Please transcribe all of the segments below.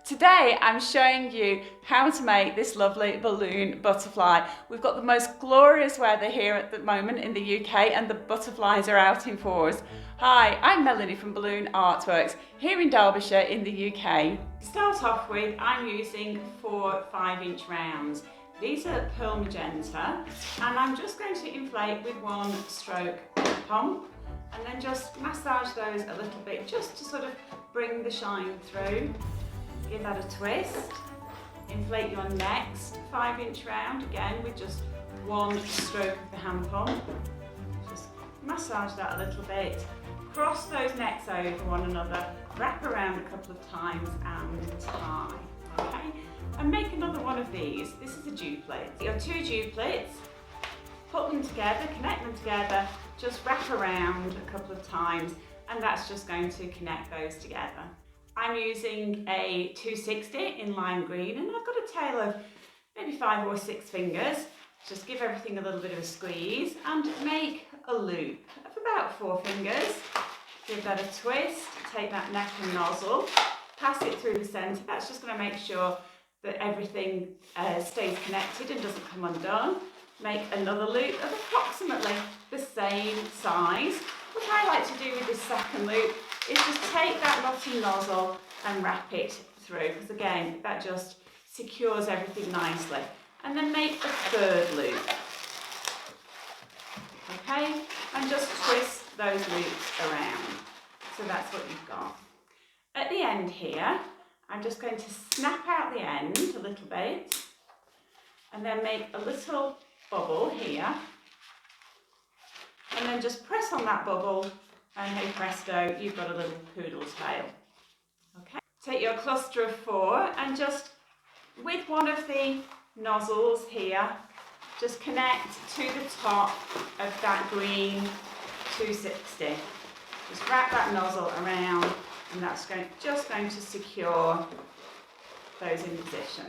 Today I'm showing you how to make this lovely balloon butterfly. We've got the most glorious weather here at the moment in the UK and the butterflies are out in force. Hi, I'm Melanie from Balloon Artworks here in Derbyshire in the UK. To start off with, I'm using 4 5-inch rounds. These are pearl magenta and I'm just going to inflate with 1 stroke pump and then just massage those a little bit just to sort of bring the shine through. Give that a twist. Inflate your next 5-inch round again with just 1 stroke of the hand pump. Just massage that a little bit. Cross those necks over one another, wrap around a couple of times and tie. Okay? And make another one of these. This is a duplet. Your 2 duplets, put them together, connect them together, just wrap around a couple of times and that's just going to connect those together. I'm using a 260 in lime green and I've got a tail of maybe 5 or 6 fingers. Just give everything a little bit of a squeeze and make a loop of about 4 fingers. Give that a twist, take that neck and nozzle, pass it through the centre. That's just going to make sure that everything stays connected and doesn't come undone. Make another loop of approximately the same size. What I like to do with this second loop is just take that knotty nozzle and wrap it through, because again that just secures everything nicely. And then make a 3rd loop. Okay, and just twist those loops around. So that's what you've got. At the end here, I'm just going to snap out the end a little bit and then make a little bubble here. And then just press on that bubble and hey presto, you've got a little poodle tail. Okay. Take your cluster of 4 and just with one of the nozzles here, just connect to the top of that green 260. Just wrap that nozzle around and that's just going to secure those in position.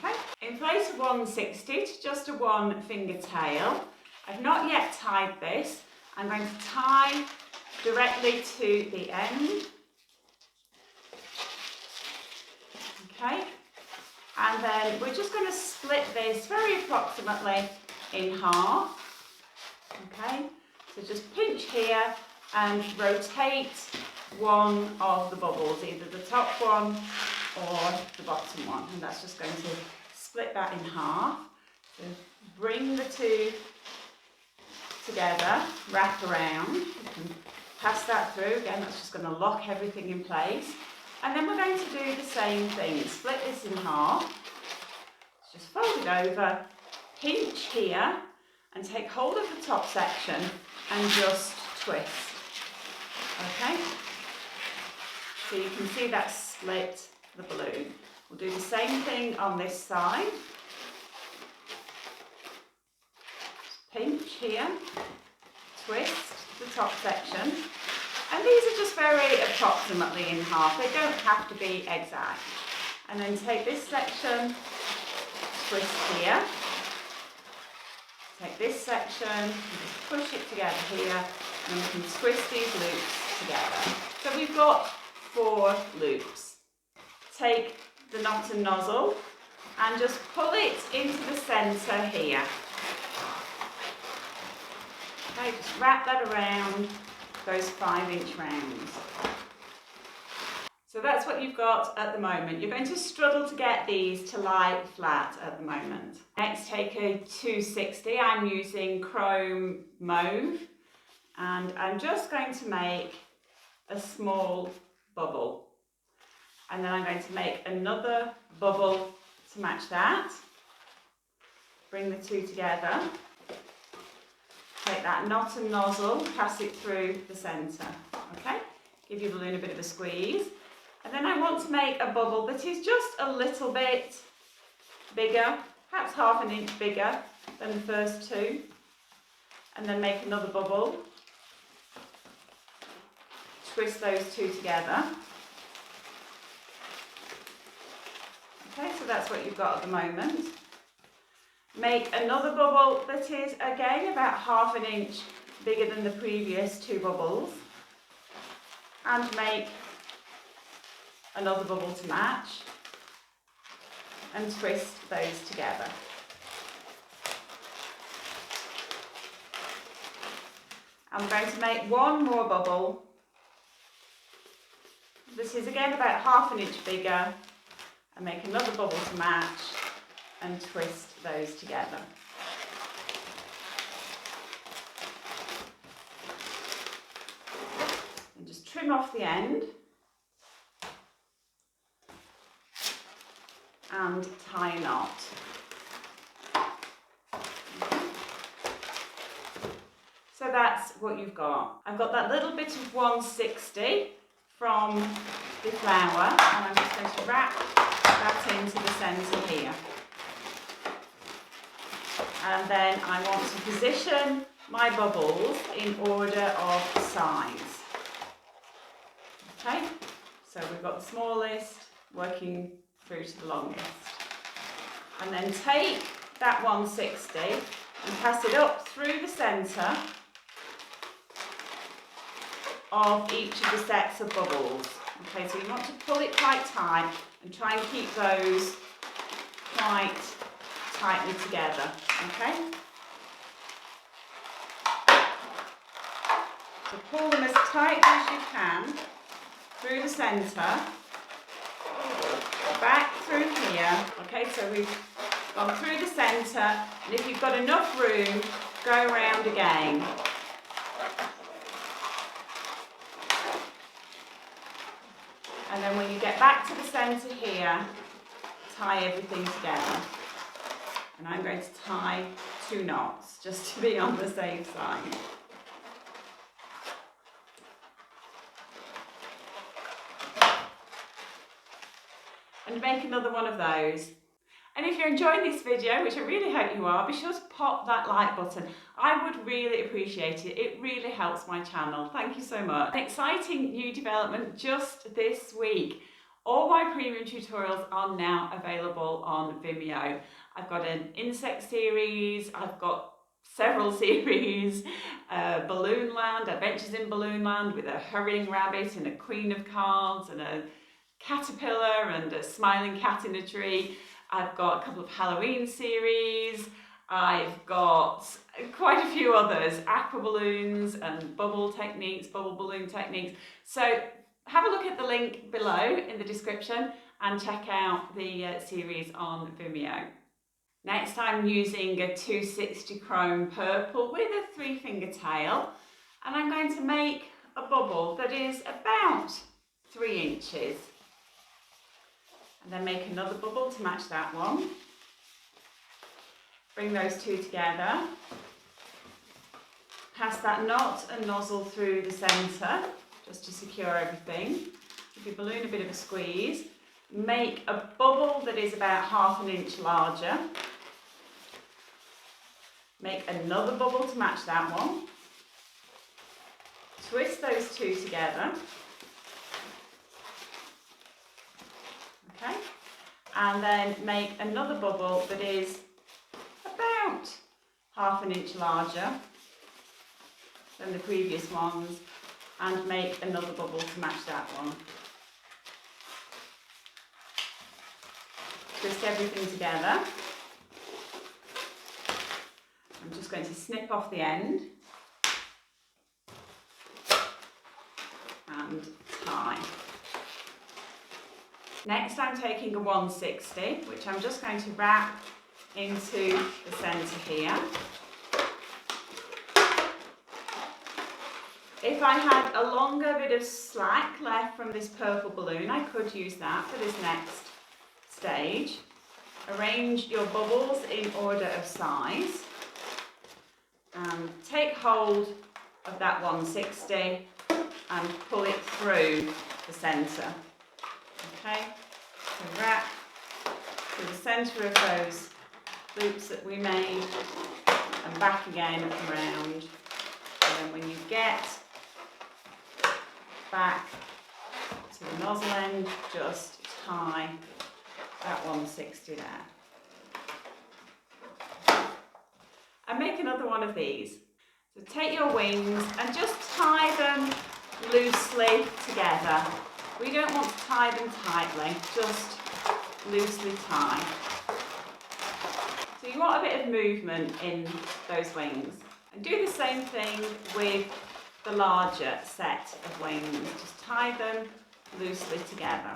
Okay. Inflate a 160 to just a 1 finger tail. I've not yet tied this. I'm going to tie directly to the end. Okay, and then we're just going to split this very approximately in half. Okay, so just pinch here and rotate one of the bubbles, either the top one or the bottom one, and that's just going to split that in half. So bring the 2 together, wrap around, you can pass that through, again that's just going to lock everything in place. And then we're going to do the same thing, split this in half, just fold it over, pinch here and take hold of the top section and just twist. Okay, so you can see that split the balloon. We'll do the same thing on this side. Pinch here, twist the top section, and these are just very approximately in half, they don't have to be exact. And then take this section, twist here, take this section, and just push it together here, and we can twist these loops together. So we've got 4 loops. Take the knot and nozzle and just pull it into the centre here. Okay, just wrap that around those 5-inch rounds. So that's what you've got at the moment. You're going to struggle to get these to lie flat at the moment. Next, take a 260. I'm using Chrome mauve and I'm just going to make a small bubble. And then I'm going to make another bubble to match that. Bring the 2 together. Take that knot and nozzle, pass it through the centre, okay? Give your balloon a bit of a squeeze. And then I want to make a bubble that is just a little bit bigger, perhaps half an inch bigger than the first 2. And then make another bubble. Twist those 2 together. Okay, so that's what you've got at the moment. Make another bubble that is again about half an inch bigger than the previous 2 bubbles and make another bubble to match. and twist those together. I'm going to make one more bubble. This is again about 1/2 inch bigger, and make another bubble to match and twist those together. And just trim off the end and tie a knot. So that's what you've got. I've got that little bit of 160 from the flower, and I'm just going to wrap that into the centre here. And then I want to position my bubbles in order of size. Okay, so we've got the smallest working through to the longest. And then take that 160 and pass it up through the centre of each of the sets of bubbles. Okay, so you want to pull it quite tight and try and keep those quite tightly together. Okay? So pull them as tightly as you can through the centre, back through here. Okay, so we've gone through the centre, and if you've got enough room, go around again. And then when you get back to the centre here, tie everything together. And I'm going to tie 2 knots, just to be on the safe side. And make another one of those. And if you're enjoying this video, which I really hope you are, be sure to pop that like button. I would really appreciate it. It really helps my channel. Thank you so much. An exciting new development just this week. All my premium tutorials are now available on Vimeo. I've got an insect series, I've got several series, Balloon Land, Adventures in Balloon Land with a hurrying rabbit and a queen of cards and a caterpillar and a smiling cat in a tree. I've got a couple of Halloween series, I've got quite a few others, aqua balloons and bubble techniques, bubble balloon techniques. So have a look at the link below in the description and check out the series on Vimeo. Next I'm using a 260 Chrome purple with a 3-finger tail, and I'm going to make a bubble that is about 3 inches. And then make another bubble to match that one. Bring those 2 together. Pass that knot and nozzle through the centre, just to secure everything. Give your balloon a bit of a squeeze. Make a bubble that is about 1/2 inch larger. Make another bubble to match that one. Twist those 2 together. Okay, and then make another bubble that is about 1/2 inch larger than the previous ones, and make another bubble to match that one. Twist everything together. I'm just going to snip off the end and tie. Next I'm taking a 160, which I'm just going to wrap into the centre here. If I had a longer bit of slack left from this purple balloon, I could use that for this next stage. Arrange your bubbles in order of size. And take hold of that 160 and pull it through the centre. Okay, so wrap through the centre of those loops that we made and back again and round. And then when you get back to the nozzle end, just tie that 160 there. And make another one of these. So take your wings and just tie them loosely together. We don't want to tie them tightly, just loosely tie. So you want a bit of movement in those wings. And do the same thing with the larger set of wings. Just tie them loosely together.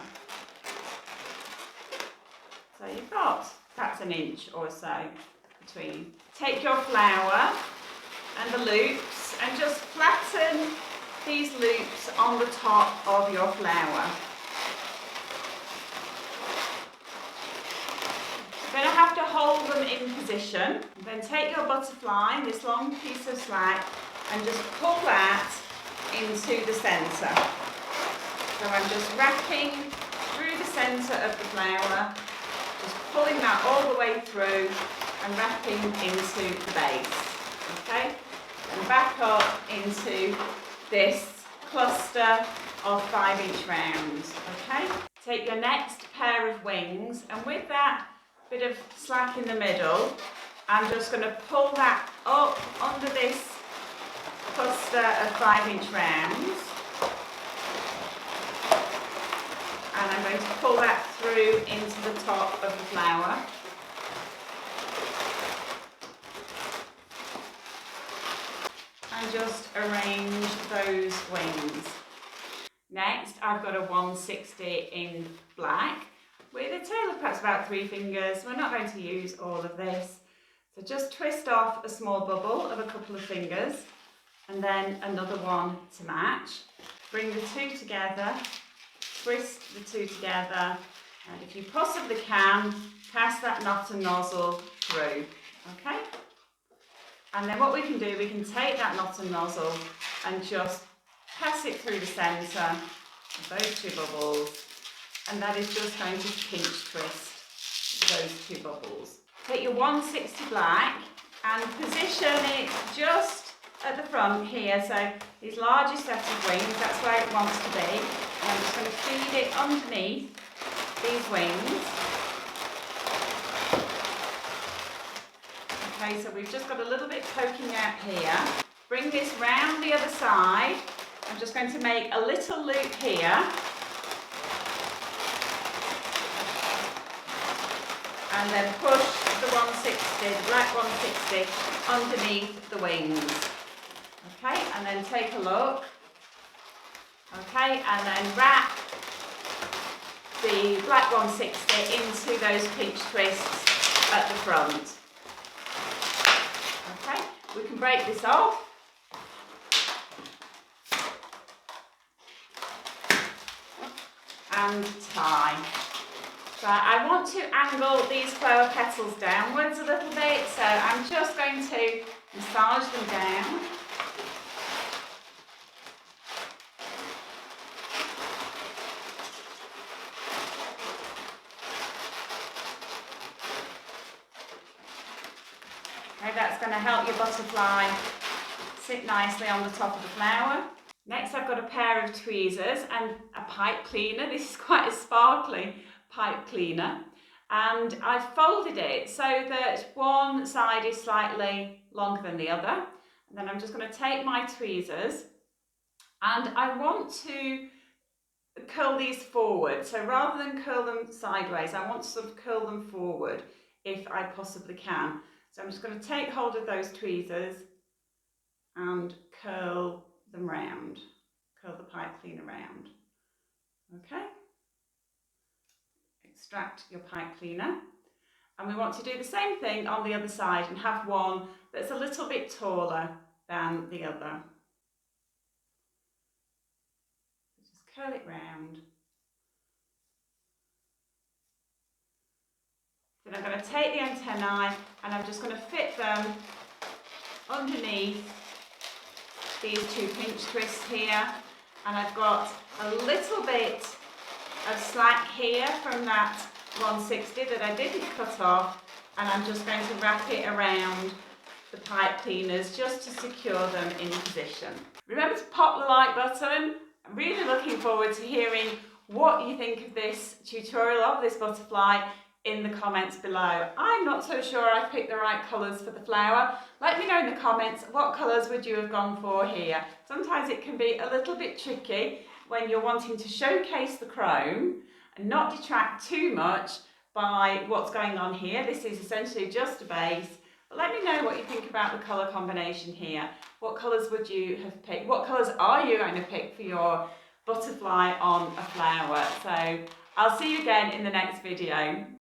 So you've got perhaps an inch or so between. Take your flower and the loops and just flatten these loops on the top of your flower. You're going to have to hold them in position. Then take your butterfly, this long piece of slack, and just pull that into the centre. So I'm just wrapping through the centre of the flower, just pulling that all the way through and wrapping into the base. Okay? And back up into this cluster of 5-inch rounds. Okay? Take your next pair of wings, and with that bit of slack in the middle, I'm just going to pull that up under this cluster of 5-inch rounds, and I'm going to pull that through into the top of the flower. And just arrange those wings. Next, I've got a 160 in black with a tail of perhaps about 3 fingers. We're not going to use all of this. So just twist off a small bubble of a couple of fingers and then another one to match. Bring the two together, twist the two together, and if you possibly can, pass that knot and nozzle through, okay? And then what we can do, we can take that knot and nozzle and just pass it through the centre of those two bubbles, and that is just going to pinch twist those two bubbles. Take your 160 black and position it just at the front here, so these larger set of wings, that's where it wants to be. And I'm just going to feed it underneath these wings. Okay, so we've just got a little bit poking out here. Bring this round the other side. I'm just going to make a little loop here. And then push the 160, the black 160, underneath the wings. Okay, and then take a look. Okay, and then wrap the black 160 into those pinch twists at the front. Okay, we can break this off. And tie. So I want to angle these flower petals downwards a little bit, so I'm just going to massage them down. Okay, that's going to help your butterfly sit nicely on the top of the flower. Next, I've got a pair of tweezers and a pipe cleaner. This is quite a sparkly pipe cleaner, and I've folded it so that one side is slightly longer than the other. And then I'm just going to take my tweezers, and I want to curl these forward. So rather than curl them sideways, I want to sort of curl them forward if I possibly can. So I'm just going to take hold of those tweezers and curl them round, curl the pipe cleaner round. Okay, extract your pipe cleaner, and we want to do the same thing on the other side and have one that's a little bit taller than the other. Just curl it round. Then I'm going to take the antennae and I'm just going to fit them underneath these two pinch twists here, and I've got a little bit of slack here from that 160 that I didn't cut off, and I'm just going to wrap it around the pipe cleaners just to secure them in position. Remember to pop the like button. I'm really looking forward to hearing what you think of this tutorial of this butterfly in the comments below. I'm not so sure I've picked the right colours for the flower. Let me know in the comments what colours would you have gone for here. Sometimes it can be a little bit tricky when you're wanting to showcase the chrome and not detract too much by what's going on here. This is essentially just a base. But let me know what you think about the colour combination here. What colours would you have picked? What colours are you going to pick for your butterfly on a flower? So I'll see you again in the next video.